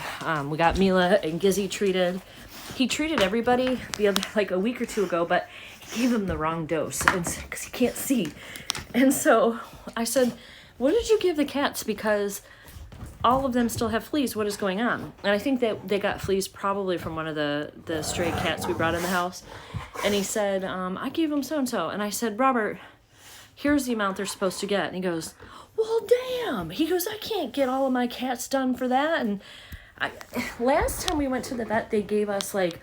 We got Mila and Gizzy treated. He treated everybody like a week or 2 ago, but he gave them the wrong dose because he can't see. And so I said, what did you give the cats? Because all of them still have fleas. What is going on? And I think that they got fleas probably from one of the stray cats we brought in the house. And he said, I gave them so-and-so. And I said, Robert, here's the amount they're supposed to get. And he goes, well, damn. He goes, I can't get all of my cats done for that. And last time we went to the vet, they gave us like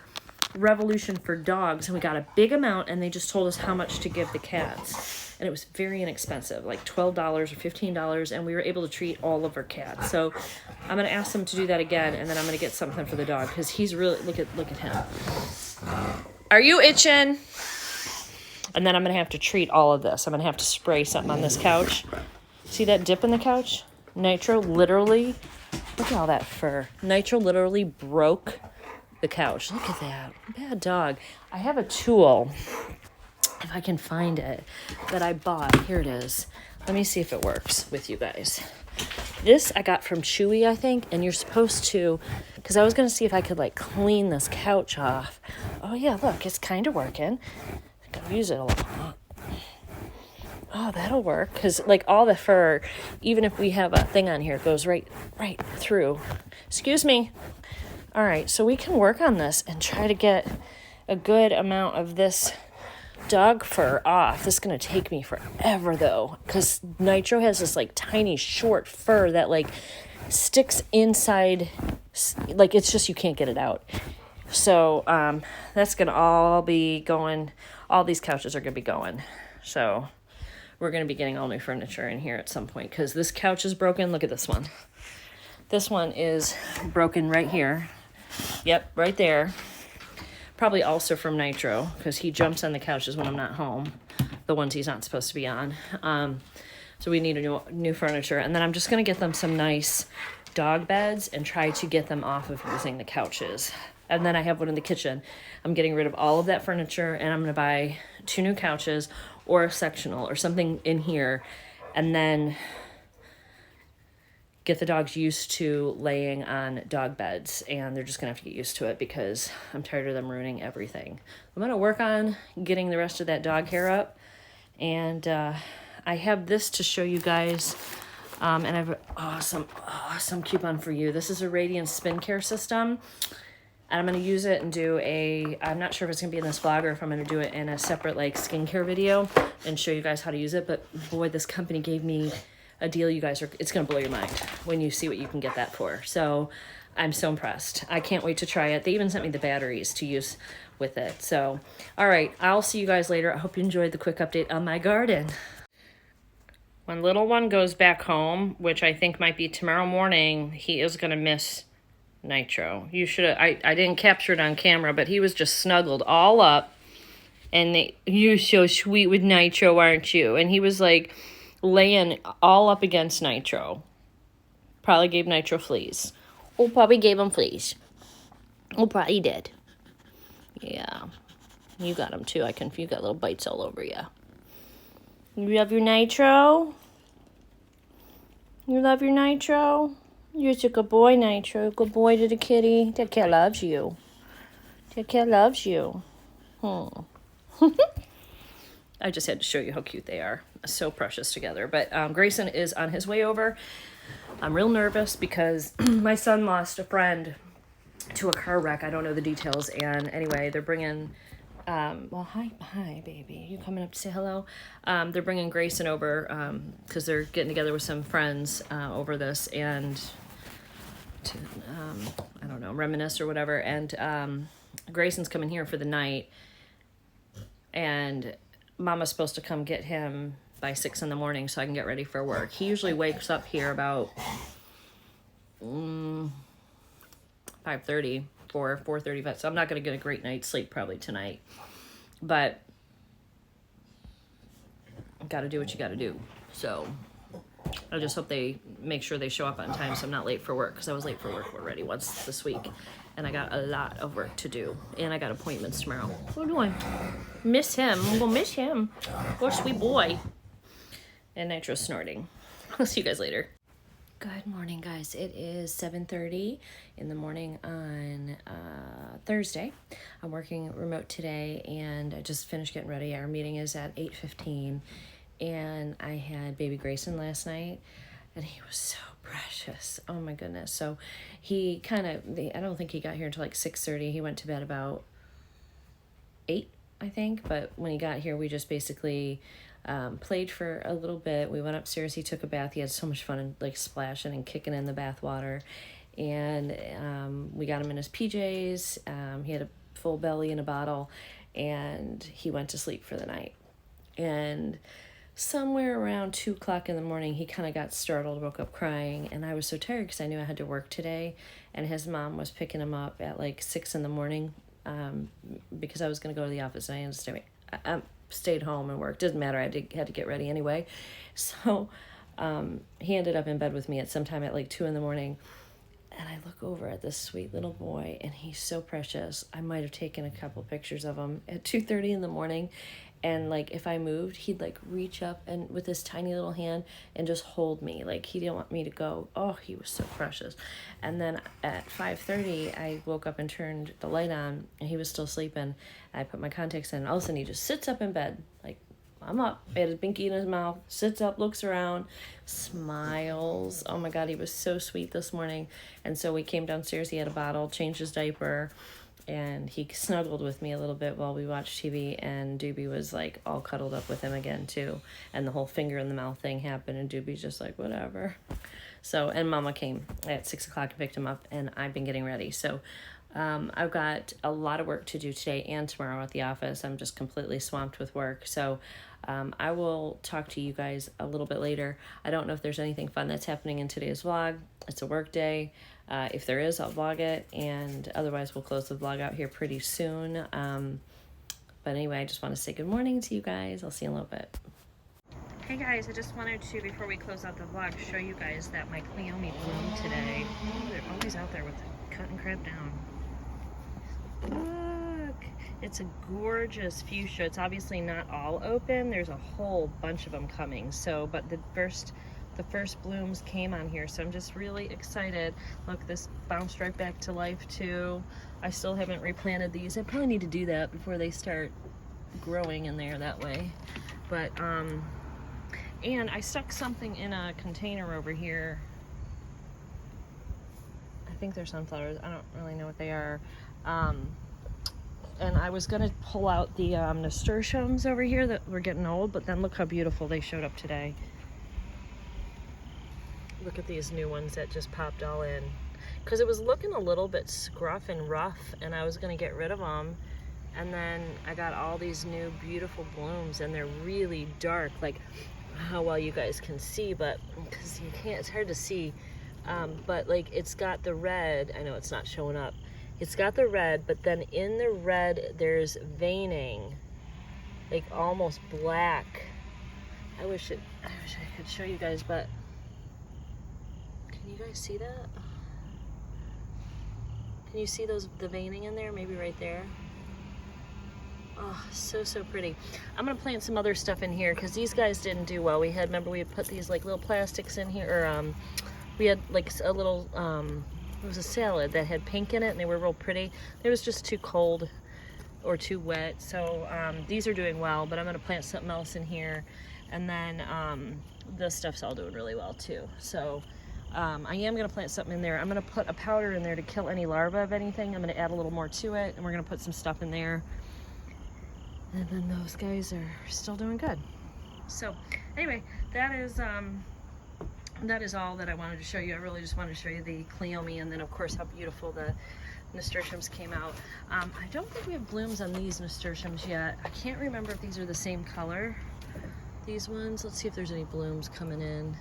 Revolution for dogs. And we got a big amount. And they just told us how much to give the cats. And it was very inexpensive, like $12 or $15, and we were able to treat all of our cats. So I'm gonna ask them to do that again, and then I'm gonna get something for the dog because he's really look at him. Are you itching? And then I'm gonna have to treat all of this. I'm gonna have to spray something on this couch. See that dip in the couch? Nitro literally, look at all that fur. Nitro literally broke the couch. Look at that, bad dog. I have a tool, if I can find it, that I bought. Here it is. Let me see if it works with you guys. This I got from Chewy, I think, and you're supposed to, because I was going to see if I could like clean this couch off. Oh yeah, look, it's kind of working. I gotta use it a lot. Oh, that'll work, because like all the fur, even if we have a thing on here, it goes right through. Excuse me. All right, so we can work on this and try to get a good amount of this dog fur off. This is gonna take me forever though, because Nitro has this like tiny short fur that like sticks inside, like it's just, you can't get it out. So that's gonna all be going, all these couches are gonna be going. So we're gonna be getting all new furniture in here at some point, because this couch is broken. Look at this one. This one is broken right here. Yep, right there. Probably also from Nitro, because he jumps on the couches when I'm not home, the ones he's not supposed to be on. So we need a new furniture. And then I'm just going to get them some nice dog beds and try to get them off of using the couches. And then I have one in the kitchen. I'm getting rid of all of that furniture, and I'm going to buy 2 new couches or a sectional or something in here, and then get the dogs used to laying on dog beds, and they're just gonna have to get used to it because I'm tired of them ruining everything. I'm gonna work on getting the rest of that dog hair up, and I have this to show you guys, and I have an awesome coupon for you. This is a Radiant Spin Care System, and I'm gonna use it and do I'm not sure if it's gonna be in this vlog or if I'm gonna do it in a separate like skincare video and show you guys how to use it, but boy, this company gave me a deal, you guys, it's gonna blow your mind when you see what you can get that for. So I'm so impressed. I can't wait to try it. They even sent me the batteries to use with it. So, all right, I'll see you guys later. I hope you enjoyed the quick update on my garden. When little one goes back home, which I think might be tomorrow morning, he is going to miss Nitro. You should have, I didn't capture it on camera, but he was just snuggled all up. And you're so sweet with Nitro, aren't you? And he was like laying all up against Nitro. Probably gave Nitro fleas. Oh, probably gave him fleas. Oh, probably did. Yeah. You got him too. You got little bites all over you. You love your Nitro? You love your Nitro? You're such a good boy, Nitro. Good boy to the kitty. That cat loves you. That cat loves you. I just had to show you how cute they are. So precious together. But Grayson is on his way over. I'm real nervous because my son lost a friend to a car wreck. I don't know the details. And anyway, they're bringing... well, hi, baby. You coming up to say hello? They're bringing Grayson over because they're getting together with some friends over this and to, I don't know, reminisce or whatever. And Grayson's coming here for the night. And Mama's supposed to come get him by 6 in the morning so I can get ready for work. He usually wakes up here about 5:30. 4:35, so I'm not going to get a great night's sleep probably tonight, but got to do what you got to do. So I just hope they make sure they show up on time so I'm not late for work, because I was late for work already once this week and I got a lot of work to do and I got appointments tomorrow. What do I miss him? I'm gonna miss him. Poor sweet boy. And Nitro's snorting. I'll see you guys later. Good morning, guys. It is 7:30 in the morning on Thursday. I'm working remote today, and I just finished getting ready. Our meeting is at 8:15, and I had baby Grayson last night, and he was so precious. Oh, my goodness. So he I don't think he got here until like 6:30. He went to bed about 8, I think, but when he got here, we just basically... played for a little bit. We went upstairs. He took a bath. He had so much fun and like splashing and kicking in the bath water. And we got him in his PJs. He had a full belly in a bottle, and he went to sleep for the night. And somewhere around 2 o'clock in the morning, he kind of got startled, woke up crying, and I was so tired because I knew I had to work today. And his mom was picking him up at like 6 in the morning because I was going to go to the office, and I understand. Stayed home and worked. Doesn't matter. I had to get ready anyway. So he ended up in bed with me at sometime at like 2 in the morning. And I look over at this sweet little boy, and he's so precious. I might have taken a couple pictures of him at 2:30 in the morning. And like if I moved, he'd like reach up and with his tiny little hand and just hold me. Like he didn't want me to go. Oh, he was so precious. And then at 5:30, I woke up and turned the light on, and he was still sleeping. I put my contacts in, and all of a sudden he just sits up in bed. Like, I'm up. He had his binky in his mouth, sits up, looks around, smiles. Oh my God, he was so sweet this morning. And so we came downstairs, he had a bottle, changed his diaper, and he snuggled with me a little bit while we watched TV, and Doobie was like all cuddled up with him again too. And the whole finger in the mouth thing happened, and Doobie's just like, whatever. So, and Mama came at 6 o'clock and picked him up, and I've been getting ready. So I've got a lot of work to do today and tomorrow at the office. I'm just completely swamped with work. So I will talk to you guys a little bit later. I don't know if there's anything fun that's happening in today's vlog. It's a work day. If there is, I'll vlog it, and otherwise we'll close the vlog out here pretty soon. But anyway, I just want to say good morning to you guys. I'll see you in a little bit. Hey guys, I just wanted to, before we close out the vlog, show you guys that my Cleome bloomed today. Oh, they're always out there with cutting crap down. Look, it's a gorgeous fuchsia. It's obviously not all open. There's a whole bunch of them coming. So, but the first blooms came on here, so I'm just really excited. Look, this bounced right back to life too. I still haven't replanted these. I probably need to do that before they start growing in there that way. But and I stuck something in a container over here. I think they're sunflowers. I don't really know what they are. And I was gonna pull out the nasturtiums over here that were getting old, but then look how beautiful they showed up today. Look at these new ones that just popped all in. because it was looking a little bit scruff and rough, and I was gonna get rid of them. And then I got all these new beautiful blooms, and they're really dark, like how well you guys can see, but because you can't, it's hard to see. But like it's got the red, I know it's not showing up. It's got the red, but then in the red there's veining, like almost black. I wish I could show you guys, but can you guys see that? Can you see the veining in there? Maybe right there. Oh, so pretty. I'm gonna plant some other stuff in here because these guys didn't do well. Remember we had put these like little plastics in here, or we had like a little, it was a salad that had pink in it, and they were real pretty. It was just too cold or too wet. So these are doing well, but I'm gonna plant something else in here. And then this stuff's all doing really well too. So I am gonna plant something in there. I'm gonna put a powder in there to kill any larvae of anything. I'm gonna add a little more to it, and we're gonna put some stuff in there. And then those guys are still doing good. So anyway, that is all that I wanted to show you. I really just wanted to show you the cleome, and then of course how beautiful the nasturtiums came out. I don't think we have blooms on these nasturtiums yet. I can't remember if these are the same color, these ones. Let's see if there's any blooms coming in.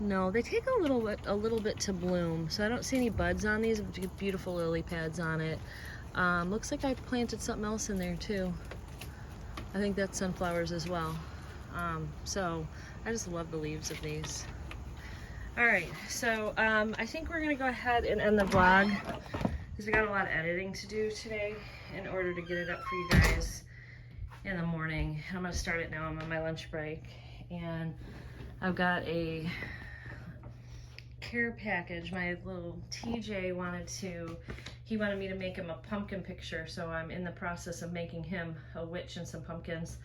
No, they take a little bit to bloom, so I don't see any buds on these. Beautiful lily pads on it. Looks like I planted something else in there too. I think that's sunflowers as well. So I just love the leaves of these. All right, so I think we're gonna go ahead and end the vlog because I got a lot of editing to do today in order to get it up for you guys in the morning. I'm gonna start it now. I'm on my lunch break, and I've got a care package. My little TJ he wanted me to make him a pumpkin picture, so I'm in the process of making him a witch and some pumpkins.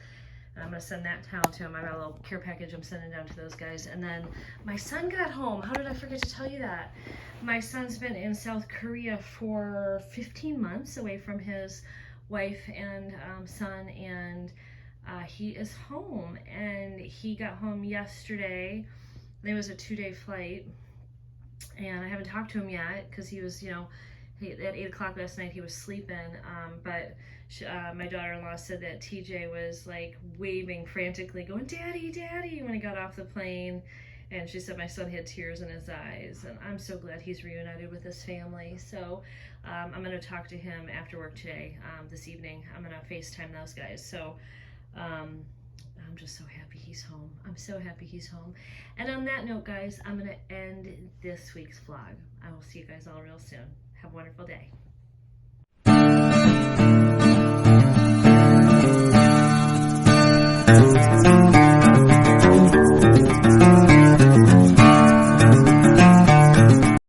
I'm gonna send that down to him. I got a little care package I'm sending down to those guys. And then my son got home. How did I forget to tell you that? My son's been in South Korea for 15 months away from his wife and son, and he is home. And he got home yesterday. It was a 2-day flight, and I haven't talked to him yet because he was, at 8 o'clock last night he was sleeping, but my daughter-in-law said that TJ was like waving frantically, going, "Daddy, Daddy," when he got off the plane. And she said my son had tears in his eyes, and I'm so glad he's reunited with his family. So I'm going to talk to him after work today, this evening. I'm going to FaceTime those guys. So I'm just so happy he's home. I'm so happy he's home. And on that note, guys, I'm going to end this week's vlog. I will see you guys all real soon. Have a wonderful day.